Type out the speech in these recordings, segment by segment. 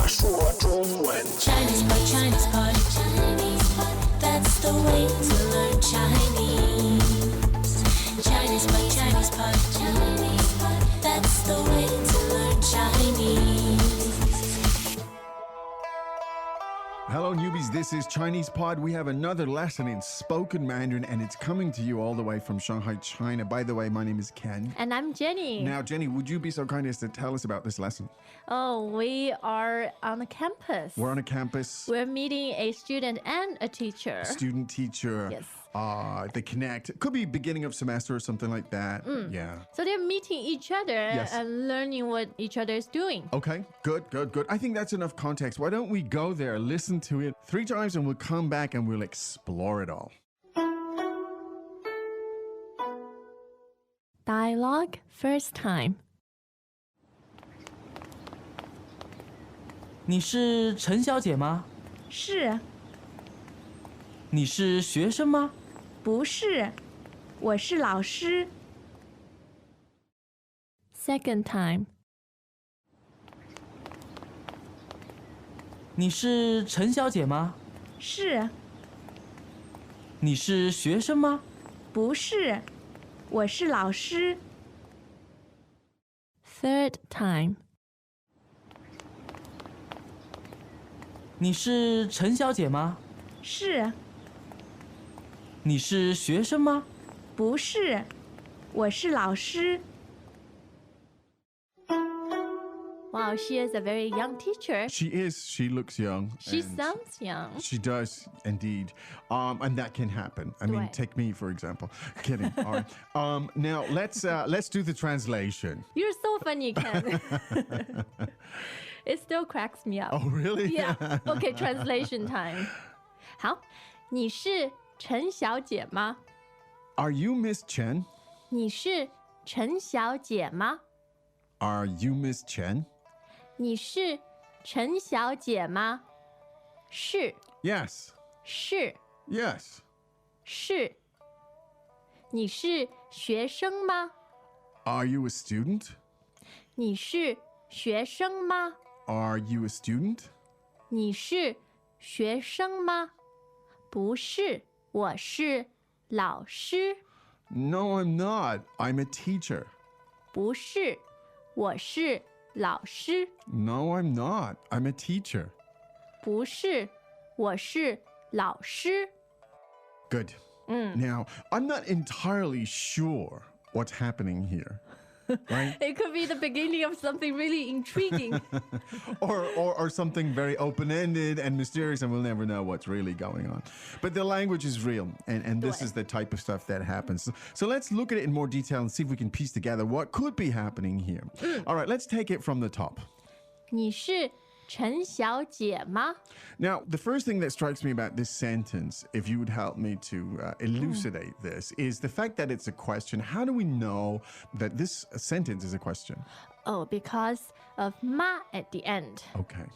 说中文。 Chinese pot, Chinese pot, Chinese pot. That's the way to learn Chinese. Chinese pot, Chinese pot, Chinese pot. That's the way to learn Chinese. Hello, newbies. This is Chinese Pod. We have another lesson in spoken Mandarin, and it's coming to you all the way from Shanghai, China. By the way, my name is Ken. And I'm Jenny. Now, Jenny, would you be so kind as to tell us about this lesson? Oh, we are on a campus. We're on a campus. We're meeting a student and a teacher. Student, teacher. Yes. They connect. It could be beginning of semester or something like that. Yeah. So they're meeting each other and learning what each other is doing. Okay, good. I think that's enough context. Why don't we go there, listen to it 3 times, and we'll come back and we'll explore it all. Dialogue first time. 你是陈小姐吗？是，你是学生吗？不是？我是老师。 Second time. 你是陈小姐吗？是，你是学生吗？不是？我是老师。 Third time. 你是陈小姐吗？是，你是学生吗？不是？我是老师。 Wow, she is a very young teacher. She is. She looks young. She and sounds young. She does indeed. And that can happen. I mean, Right. take me, for example. Kidding. All right. Now, let's do the translation. You're so funny, Ken. It still cracks me up. Oh, really? Yeah. Okay, translation time. 好，你是陈小姐吗？ Are you Miss Chen? 你是陈小姐吗？ Are you Miss Chen? 你是陈小姐吗？是 Yes. 是 Yes. 是。你是学生吗？ Are you a student? 你是学生吗？ Are you a student? 你是学生吗？不是，我是老师。 No, I'm not. I'm a teacher. 不是，我是老师。 No, I'm not. I'm a teacher. 不是，我是老师。 Good. Now, I'm not entirely sure what's happening here. Right? It could be the beginning of something really intriguing. or something very open-ended and mysterious, and we'll never know what's really going on. But the language is real, and this is the type of stuff that happens. So let's look at it in more detail and see if we can piece together what could be happening here. All right, let's take it from the top. 你是陈小姐吗？ Now, the first thing that strikes me about this sentence, if you would help me to elucidate this, is the fact that it's a question. How do we know that this sentence is a question? Oh, because of 妈 at the end. Okay.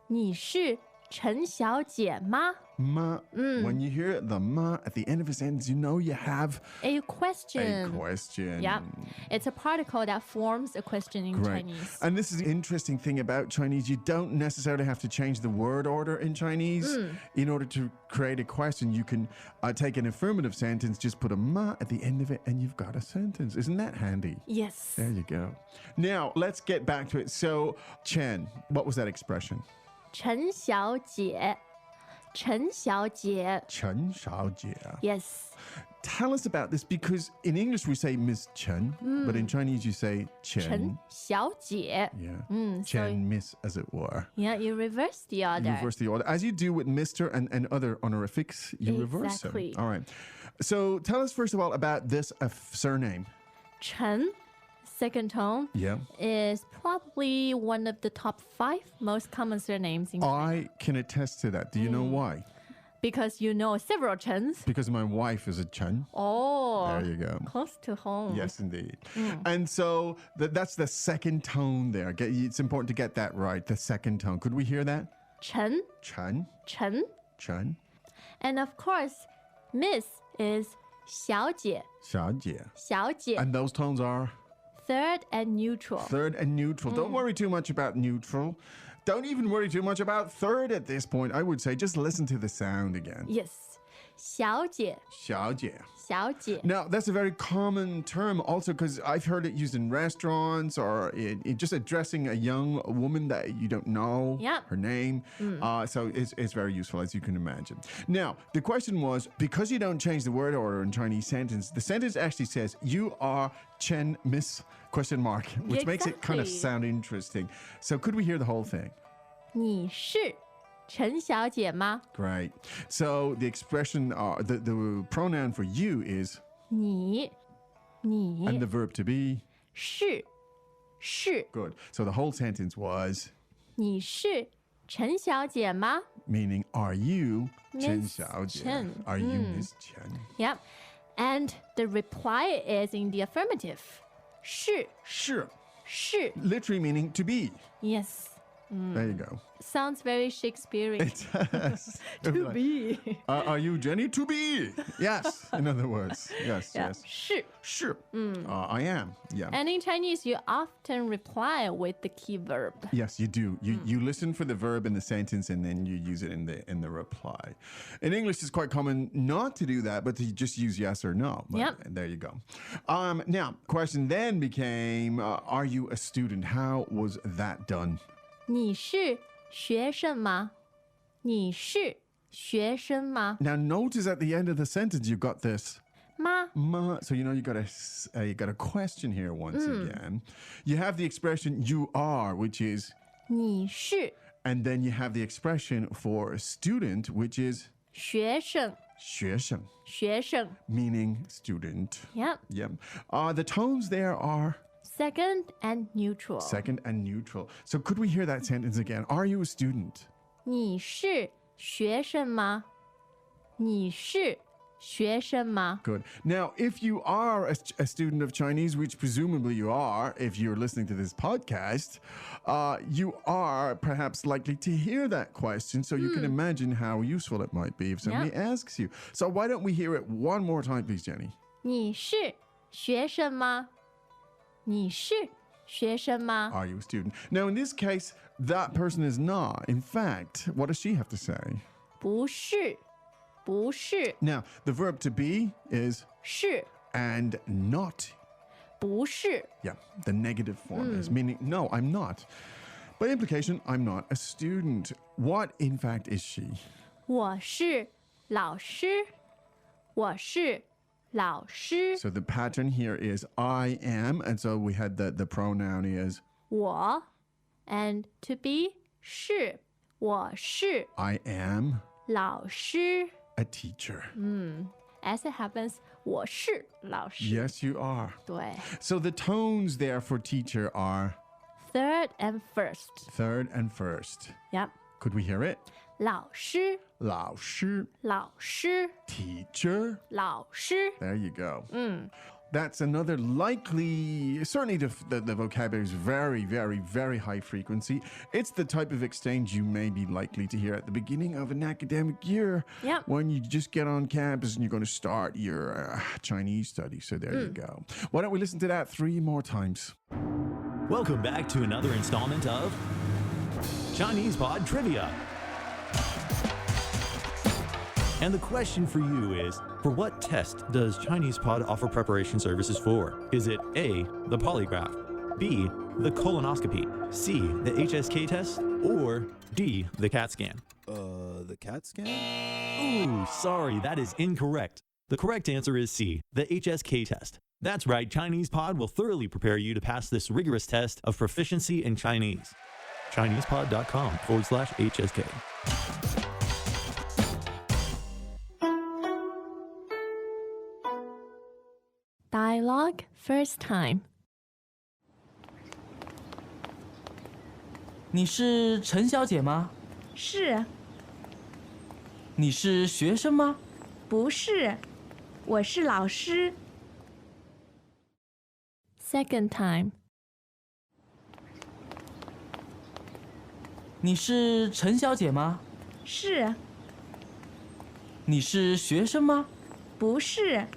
你是陈小姐吗？ Ma, when you hear the ma at the end of a sentence, you know you have A question. a question. Yeah, it's a particle that forms a question in Right. Chinese. And this is the interesting thing about Chinese. You don't necessarily have to change the word order in Chinese in order to create a question. You can take an affirmative sentence, just put a ma at the end of it, and you've got a sentence. Isn't that handy? Yes. There you go. Now, let's get back to it. So, Chen, what was that expression? 陈小姐，陈小姐。 Chen Shaojie. Yes. Tell us about this, because in English we say Miss Chen, but in Chinese you say 陈 Chen. 小姐。 Yeah. Chen, Miss, as it were. Yeah, you reverse the order. You reverse the order. As you do with Mr. and other honorifics, you reverse them. Exactly. All right. So tell us first of all about this surname. 陈, second tone, Yeah. is probably one of the top 5 most common surnames in China. I can attest to that. Do you know why? Because you know several Chens. Because my wife is a Chen. Oh, There you go. close to home. Yes, indeed. And so that's the second tone there. It's important to get that right, the second tone. Could we hear that? 陈, Chen, Chen. Chen, And of course, Miss is 小姐, Xiaojie. 小姐. And those tones are Third and neutral. third and neutral. Don't worry too much about neutral. don't even worry too much about third at this point. I would say just listen to the sound again. Yes. 小姐,小姐.小姐. Now, that's a very common term also because I've heard it used in restaurants or in just addressing a young woman that you don't know Yep. her name. So it's very useful, as you can imagine. Now, the question was, because you don't change the word order in Chinese sentence, the sentence actually says, you are Chen Miss ? Which makes it kind of Exactly. sound interesting. So could we hear the whole thing? 你是陈小姐吗? Great. So the expression, the pronoun for you is, 你 and the verb to be, 是 good. So the whole sentence was, 你是陈小姐吗? meaning, are you Chen Miss Xiaojie? Chen. Are you Miss Chen? Yep. And the reply is in the affirmative. 是 Sure. 是 Literally meaning to be. Yes. There you go. Sounds very Shakespearean. It does. To be. Are you Jenny? To be. Yes. In other words. Yes, Yeah. yes. 是. Sure. I am. Yeah. And in Chinese, you often reply with the key verb. Yes, you do. You listen for the verb in the sentence and then you use it in the reply. In English, it's quite common not to do that, but to just use yes or no. But Yep. there you go. Now, question then became, are you a student? How was that done? 你是学生吗? 你是学生吗? Now, notice at the end of the sentence, you've got this. 吗? So you know you got a question here once again. You have the expression you are, which is, 你是 and then you have the expression for a student, which is 学生,学生, 学生. meaning student. Yep. Yeah. The tones there are Second and neutral. second and neutral. So could we hear that sentence again? Are you a student? 你是学生吗? 你是学生吗? Good. Now, if you are a student of Chinese, which presumably you are, if you're listening to this podcast, you are perhaps likely to hear that question. So you can imagine how useful it might be if somebody asks you. So why don't we hear it one more time, please, Jenny? 你是学生吗? 你是学生吗? Are you a student? Now, in this case, that person is not. In fact, what does she have to say? 不是,不是, Now, the verb to be is 是, and not. 不是. Yeah, the negative form is meaning, no, I'm not. By implication, I'm not a student. What, in fact, is she? 我是老师,我是老师. So the pattern here is I am, and so we had the pronoun is 我 and to be 是,我是 I am 老师. a teacher. As it happens, 我是老师. Yes, you are. 对. So the tones there for teacher are Third and first. third and first. Yep. Could we hear it? 老师,老师,老师, teacher. 老师. There you go. That's another likely, certainly the vocabulary is very, very, very high frequency. It's the type of exchange you may be likely to hear at the beginning of an academic year Yep. when you just get on campus and you're going to start your Chinese study. So there you go. Why don't we listen to that 3 more times? Welcome back to another installment of Chinese Pod Trivia. And the question for you is, for what test does Chinese Pod offer preparation services for? Is it A, the polygraph, B, the colonoscopy, C, the HSK test, or D, the CAT scan? The CAT scan? Ooh, sorry, that is incorrect. The correct answer is C, the HSK test. That's right, Chinese Pod will thoroughly prepare you to pass this rigorous test of proficiency in Chinese. ChinesePod.com/HSK. Dialogue first time. 你是陈小姐吗？是，你是学生吗？不是？我是老师。 Second time. 你是陈小姐吗？是，你是学生吗？不是？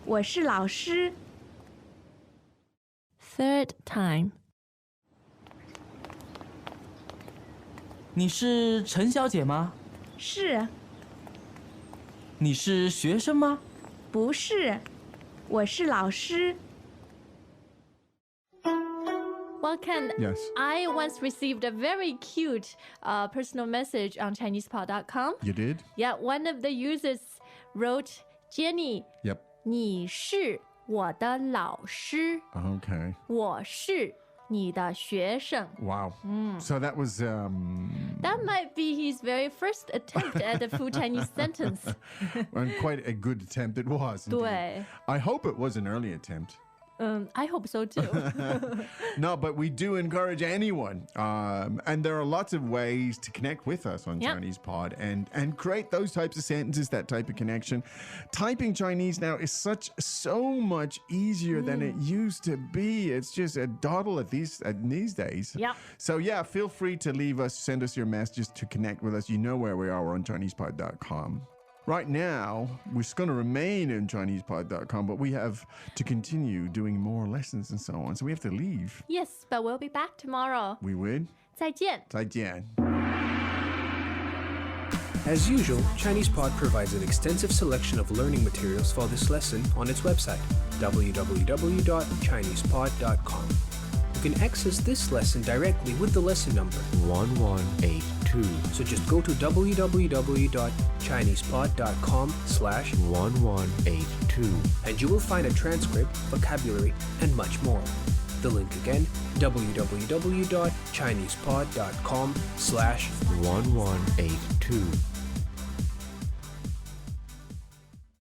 我是老师。 Third time. 你是陈小姐吗？是，你是学生吗？不是？我是老师。 Well, Ken, Yes. I once received a very cute personal message on ChinesePod.com. You did? Yeah, one of the users wrote, Jenny, Yep. 你是我的老师， Okay. 我是你的学生。 Wow. So that was That might be his very first attempt at a full Chinese sentence. and quite a good attempt it was. Indeed. 对， I hope it was an early attempt. I hope so too. No, but we do encourage anyone. And there are lots of ways to connect with us on Yep. Chinese Pod and create those types of sentences, that type of connection. Typing Chinese now is so much easier than it used to be. It's just a doddle at these days. Yep. So yeah, feel free to send us your messages to connect with us. You know where we are. We're on ChinesePod.com. Right now, we're just going to remain in ChinesePod.com, but we have to continue doing more lessons and so on. So we have to leave. Yes, but we'll be back tomorrow. We would. 再见。再见. As usual, ChinesePod provides an extensive selection of learning materials for this lesson on its website, www.chinesepod.com. You can access this lesson directly with the lesson number 1182. So just go to www.chinesepod.com/1182 and you will find a transcript, vocabulary, and much more. The link again, www.chinesepod.com/1182.